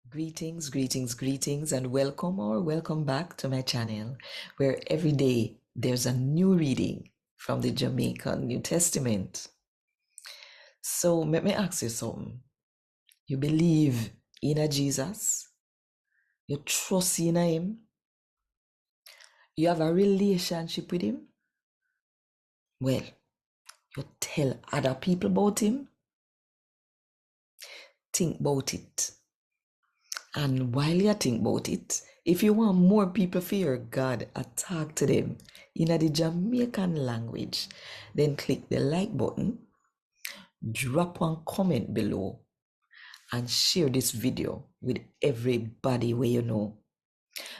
Greetings, and welcome back to my channel, where every day there's a new reading from the Jamaican New Testament. So, let me ask you something. You believe in a Jesus? You trust in him? You have a relationship with him? Well, you tell other people about him? Think about it. And while you think about it, if you want more people to hear God, talk to them in the Jamaican language, then click the like button, drop one comment below, and share this video with everybody where you know.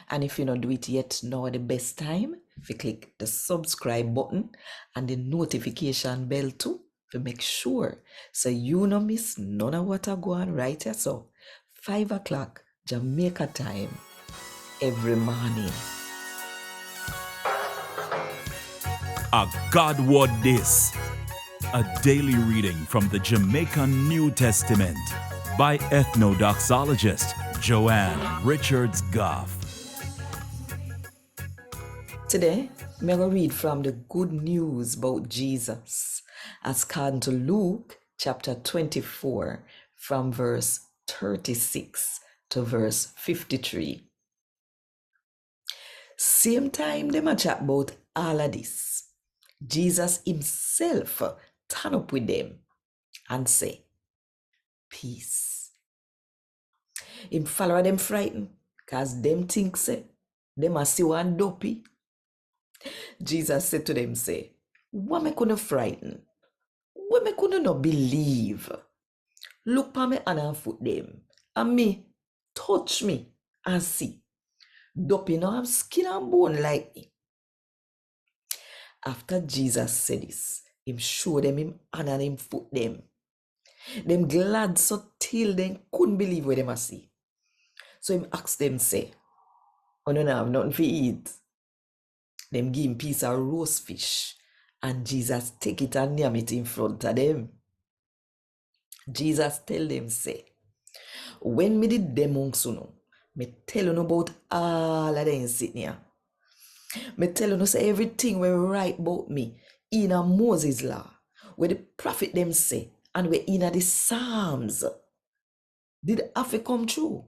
And if you don't do it yet, now the best time, if you click the subscribe button and the notification bell too, to make sure so you don't miss none of what I go on right here. So 5 o'clock Jamaica time every morning. A God Word This, a daily reading from the Jamaican New Testament by Ethnodoxologist Joanne Richards Goffe. Today, I'm going to read from the good news about Jesus as according to Luke chapter 24 from verse 36 to verse 53. Same time them a chat about all of this, Jesus himself turn up with them and say, peace. Him follower them frightened, cause them think say, them a see one dopey. Jesus said to them, say, what me couldn't frighten? What me couldn't not believe? Look pa me hand and foot them, and me, touch me and see. Dopey no have skin and bone like me. After Jesus said this, him show them him hand and him foot them. Them glad so till they couldn't believe what them a see. So him asked them, say, oh no, have nothing to eat. Them give him piece of roast fish, and Jesus take it and name it in front of them. Jesus tell them, say, when me did them amongst you, me tell you about all of them sitting here. Me tell you say everything we write about me in a Moses law, where the prophet them say, and we in the Psalms. Did have to come true?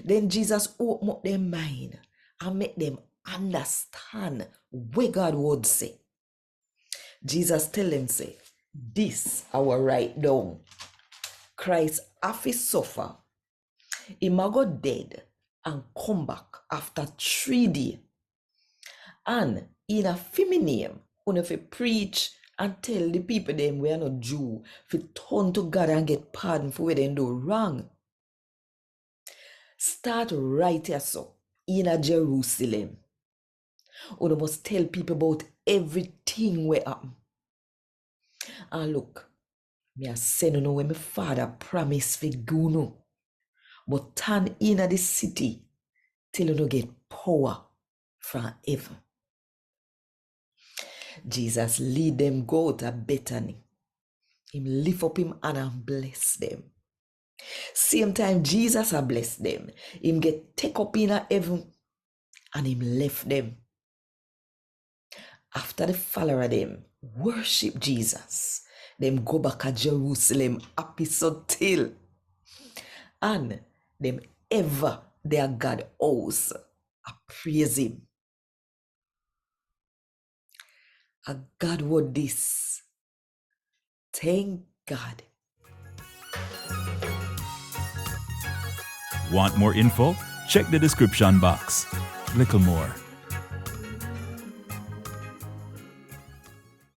Then Jesus open up their mind and make them understand what God would say. Jesus tell them, say, this I will write down. Christ have to suffer. He might go dead and come back after 3 days. And in a feminine, when if you preach and tell the people them we are not Jew, if you turn to God and get pardon for what they do wrong. Start right here so in a Jerusalem. You must tell people about everything we happen. And look, me a send you know when my father promised for you know. But turn in the city till you no get power from heaven. Jesus lead them go to Bethany. Him lift up him and bless them. Same time Jesus a bless them. Him get take up in heaven and him left them. After the follower them worship Jesus, them go back to Jerusalem happy so till. And them ever their God house I praise him. A God word this. Thank God. Want more info? Check the description box. Little more.